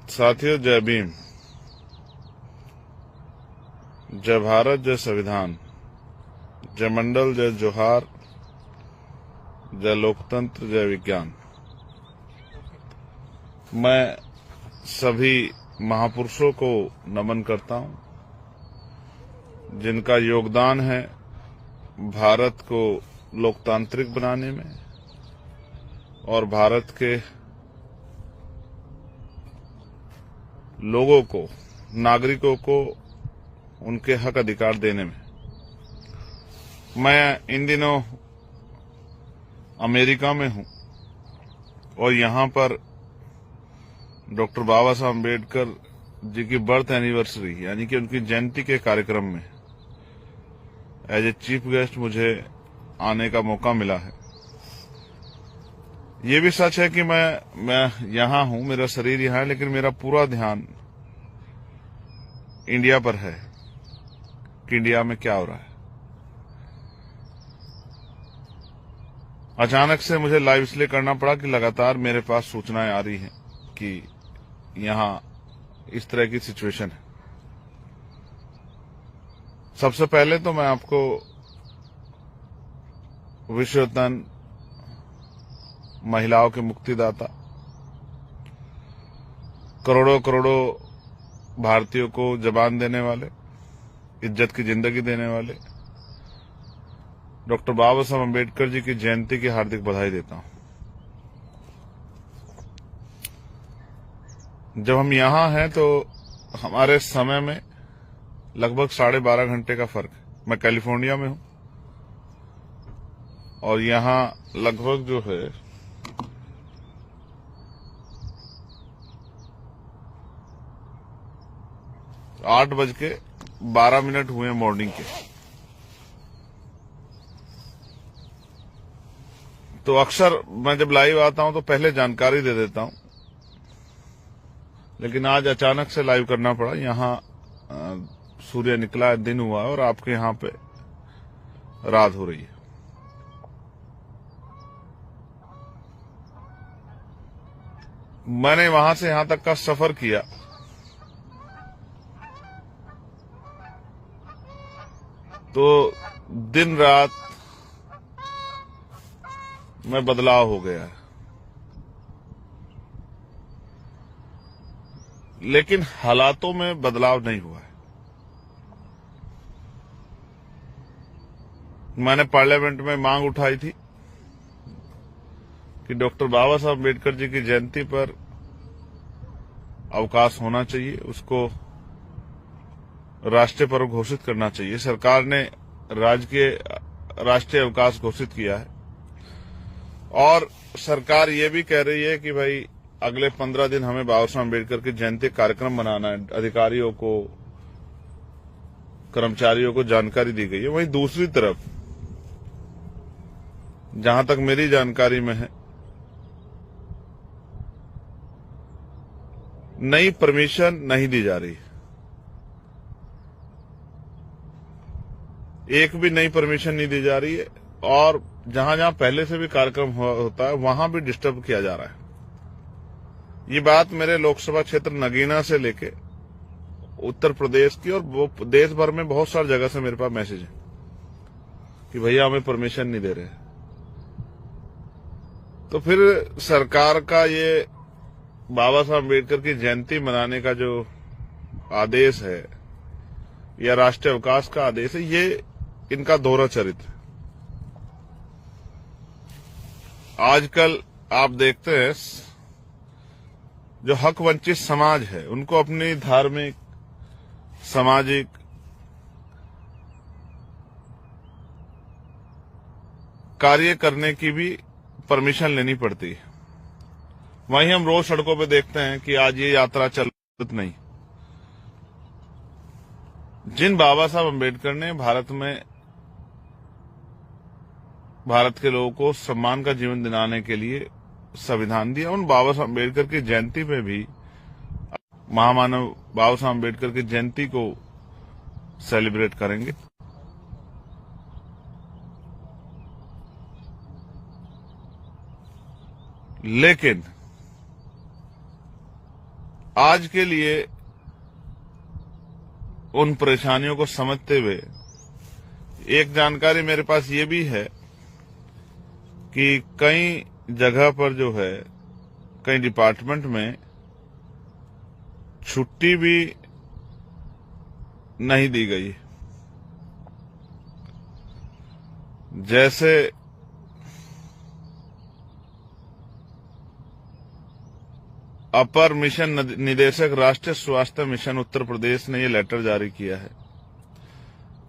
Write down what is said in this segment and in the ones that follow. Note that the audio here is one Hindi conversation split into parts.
साथियों, जय भीम। जय भारत, जय संविधान, जय मंडल, जय जोहार, जय लोकतंत्र, जय विज्ञान। मैं सभी महापुरुषों को नमन करता हूं, जिनका योगदान है भारत को लोकतांत्रिक बनाने में और भारत के लोगों को, नागरिकों को उनके हक अधिकार देने में। मैं इन दिनों अमेरिका में हूं और यहां पर डॉक्टर बाबा साहब अम्बेडकर जी की बर्थ एनिवर्सरी यानी कि उनकी जयंती के कार्यक्रम में एज ए चीफ गेस्ट मुझे आने का मौका मिला है। ये भी सच है कि मैं यहां हूं, मेरा शरीर यहां है, लेकिन मेरा पूरा ध्यान इंडिया पर है कि इंडिया में क्या हो रहा है। अचानक से मुझे लाइव इसलिए करना पड़ा कि लगातार मेरे पास सूचनाएं आ रही हैं कि यहां इस तरह की सिचुएशन है। सबसे पहले तो मैं आपको विश्वरत्न महिलाओं के मुक्तिदाता, करोड़ों करोड़ों भारतीयों को जबान देने वाले, इज्जत की जिंदगी देने वाले डॉक्टर बाबा साहब अम्बेडकर जी की जयंती की हार्दिक बधाई देता हूं। जब हम यहां हैं तो हमारे समय में लगभग 12.5 घंटे का फर्क है। मैं कैलिफोर्निया में हूं और यहां लगभग जो है 8:12 हुए मॉर्निंग के। तो अक्सर मैं जब लाइव आता हूं तो पहले जानकारी दे देता हूं, लेकिन आज अचानक से लाइव करना पड़ा। यहां सूर्य निकला है, दिन हुआ और आपके यहां पे रात हो रही है। मैंने वहां से यहां तक का सफर किया तो दिन रात में बदलाव हो गया है, लेकिन हालातों में बदलाव नहीं हुआ है। मैंने पार्लियामेंट में मांग उठाई थी कि डॉक्टर बाबा साहब अम्बेडकर जी की जयंती पर अवकाश होना चाहिए, उसको राष्ट्रीय पर्व घोषित करना चाहिए। सरकार ने राष्ट्रीय अवकाश घोषित किया है और सरकार ये भी कह रही है कि भाई अगले 15 दिन हमें बाबा साहब अम्बेडकर की जयंती कार्यक्रम बनाना है। अधिकारियों को, कर्मचारियों को जानकारी दी गई है। वहीं दूसरी तरफ जहां तक मेरी जानकारी में है, नई परमिशन नहीं दी जा रही। एक भी नई परमिशन नहीं दी जा रही है और जहां जहां पहले से भी कार्यक्रम होता है वहां भी डिस्टर्ब किया जा रहा है। ये बात मेरे लोकसभा क्षेत्र नगीना से लेके उत्तर प्रदेश की और वो देश भर में बहुत सारी जगह से मेरे पास मैसेज है कि भैया हमें परमिशन नहीं दे रहे। तो फिर सरकार का ये बाबा साहब अम्बेडकर की जयंती मनाने का जो आदेश है या राष्ट्रीय अवकाश का आदेश है, ये इनका दोहरा चरित्र है। आजकल आप देखते हैं जो हक वंचित समाज है उनको अपनी धार्मिक, सामाजिक, कार्य करने की भी परमिशन लेनी पड़ती है। वहीं हम रोज सड़कों पे देखते हैं कि आज ये यात्रा चल नहीं। जिन बाबा साहब अम्बेडकर ने भारत के लोगों को सम्मान का जीवन दिलाने के लिए संविधान दिया, उन बाबा साहब अम्बेडकर की जयंती पे भी महामानव बाबा साहब अम्बेडकर की जयंती को सेलिब्रेट करेंगे। लेकिन आज के लिए उन परेशानियों को समझते हुए एक जानकारी मेरे पास ये भी है कि कई जगह पर जो है, कई डिपार्टमेंट में छुट्टी भी नहीं दी गई। जैसे अपर मिशन निदेशक राष्ट्रीय स्वास्थ्य मिशन उत्तर प्रदेश ने यह लेटर जारी किया है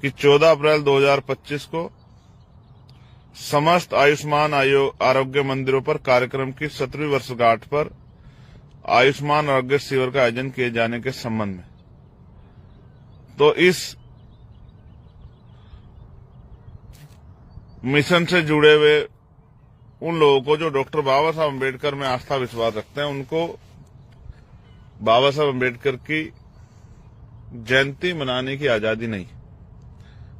कि 14 अप्रैल 2025 को समस्त आयुष्मान आरोग्य मंदिरों पर कार्यक्रम की 17वीं वर्षगांठ पर आयुष्मान आरोग्य शिविर का आयोजन किए जाने के संबंध में, तो इस मिशन से जुड़े हुए उन लोगों को जो डॉक्टर बाबा साहब अम्बेडकर में आस्था विश्वास रखते हैं, उनको बाबा साहब अम्बेडकर की जयंती मनाने की आजादी नहीं।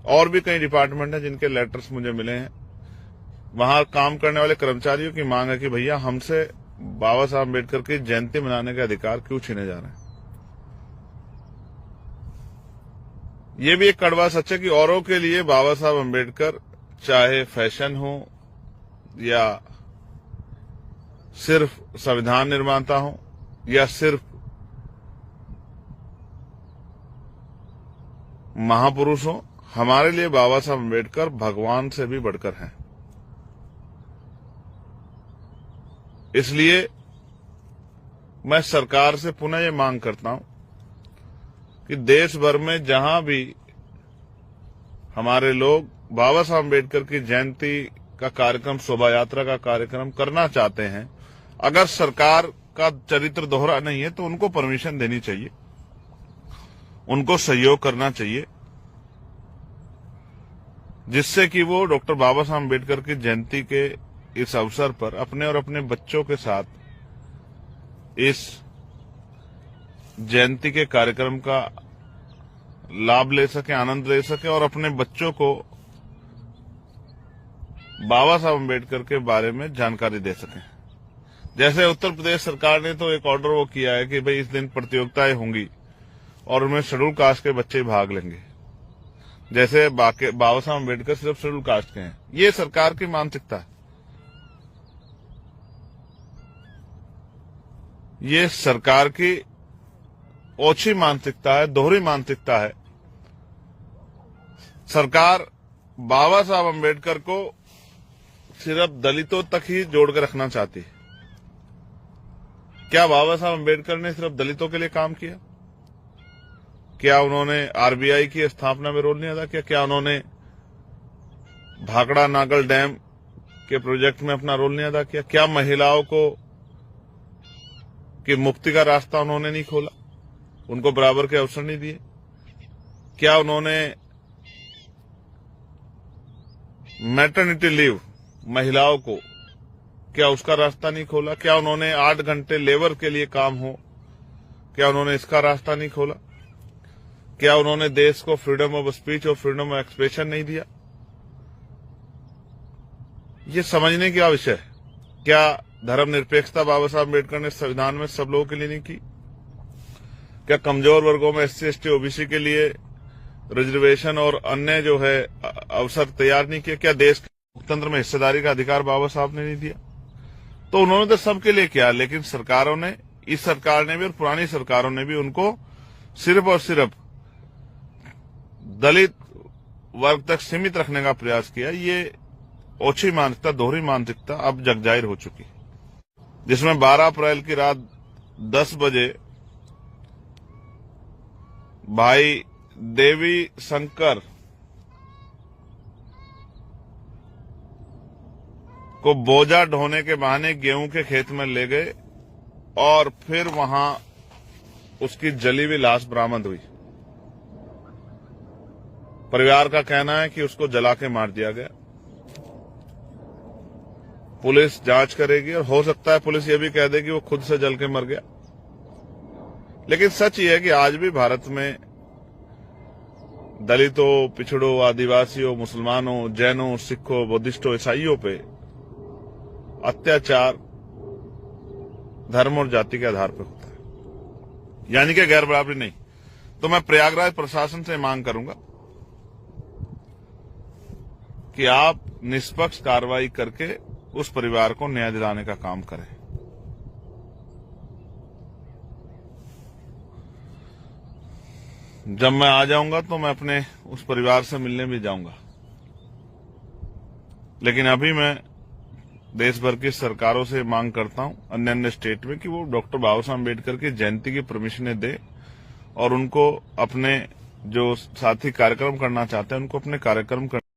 और भी कई डिपार्टमेंट हैं जिनके लेटर्स मुझे मिले हैं, वहां काम करने वाले कर्मचारियों की मांग है कि भैया हमसे बाबा साहब अम्बेडकर की जयंती मनाने के अधिकार क्यों छीने जा रहे हैं। ये भी एक कड़वा सच है कि औरों के लिए बाबा साहब अम्बेडकर चाहे फैशन हो या सिर्फ संविधान निर्माता हो या सिर्फ महापुरुष हो, हमारे लिए बाबा साहब अम्बेडकर भगवान से भी बढ़कर हैं। इसलिए मैं सरकार से पुनः ये मांग करता हूं कि देश भर में जहां भी हमारे लोग बाबा साहब अम्बेडकर की जयंती का कार्यक्रम, शोभा यात्रा का कार्यक्रम करना चाहते हैं, अगर सरकार का चरित्र दोहरा नहीं है तो उनको परमिशन देनी चाहिए, उनको सहयोग करना चाहिए, जिससे कि वो डॉक्टर बाबा साहब अम्बेडकर की जयंती के इस अवसर पर अपने और अपने बच्चों के साथ इस जयंती के कार्यक्रम का लाभ ले सके, आनंद ले सके और अपने बच्चों को बाबा साहब अम्बेडकर के बारे में जानकारी दे सकें। जैसे उत्तर प्रदेश सरकार ने तो एक ऑर्डर वो किया है कि भाई इस दिन प्रतियोगिताएं होंगी और उनमें शेड्यूल कास्ट के बच्चे भाग लेंगे, जैसे बाबा साहब अम्बेडकर सिर्फ शेड्यूल कास्ट के हैं। ये सरकार की मानसिकता है, ये सरकार की ओछी मानसिकता है, दोहरी मानसिकता है। सरकार बाबा साहब अम्बेडकर को सिर्फ दलितों तक ही जोड़कर रखना चाहती है। क्या बाबा साहब अम्बेडकर ने सिर्फ दलितों के लिए काम किया? क्या उन्होंने आरबीआई की स्थापना में रोल नहीं अदा किया? क्या उन्होंने भाखड़ा नागल डैम के प्रोजेक्ट में अपना रोल नहीं अदा किया? क्या महिलाओं को कि मुक्ति का रास्ता उन्होंने नहीं खोला, उनको बराबर के अवसर नहीं दिए? क्या उन्होंने मैटरनिटी लीव महिलाओं को, क्या उसका रास्ता नहीं खोला? क्या उन्होंने 8 घंटे लेबर के लिए काम हो, क्या उन्होंने इसका रास्ता नहीं खोला? क्या उन्होंने देश को फ्रीडम ऑफ स्पीच और फ्रीडम ऑफ एक्सप्रेशन नहीं दिया? ये समझने की विषय है। क्या धर्मनिरपेक्षता बाबा साहब अम्बेडकर ने संविधान में सब लोगों के लिए नहीं की? क्या कमजोर वर्गों में SC ST OBC के लिए रिजर्वेशन और अन्य जो है अवसर तैयार नहीं किए? क्या देश के लोकतंत्र में हिस्सेदारी का अधिकार बाबा साहब ने नहीं दिया? तो उन्होंने तो सबके लिए किया, लेकिन सरकारों ने, इस सरकार ने भी और पुरानी सरकारों ने भी उनको सिर्फ और सिर्फ दलित वर्ग तक सीमित रखने का प्रयास किया। ये ओछी मानसिकता, दोहरी मानसिकता अब जगजाहिर हो चुकी, जिसमें 12 अप्रैल की रात 10 बजे भाई देवी शंकर को बोझा ढोने के बहाने गेहूं के खेत में ले गए और फिर वहां उसकी जली हुई लाश बरामद हुई। परिवार का कहना है कि उसको जला के मार दिया गया। पुलिस जांच करेगी और हो सकता है पुलिस ये भी कह देगी वो खुद से जल के मर गया। लेकिन सच ये है कि आज भी भारत में दलितों, पिछड़ों, आदिवासियों, मुसलमानों, जैनों, सिखों, बुद्धिस्टों, ईसाइयों पे अत्याचार धर्म और जाति के आधार पर होता है। यानी कि गैर बराबरी नहीं। तो मैं प्रयागराज प्रशासन से मांग करूंगा कि आप निष्पक्ष कार्रवाई करके उस परिवार को न्याय दिलाने का काम करें। जब मैं आ जाऊंगा तो मैं अपने उस परिवार से मिलने भी जाऊंगा, लेकिन अभी मैं देश भर की सरकारों से मांग करता हूं, अन्य अन्य स्टेट में, कि वो डॉक्टर बाबा साहब अम्बेडकर की जयंती की परमिशनें दे और उनको अपने जो साथी कार्यक्रम करना चाहते हैं उनको अपने कार्यक्रम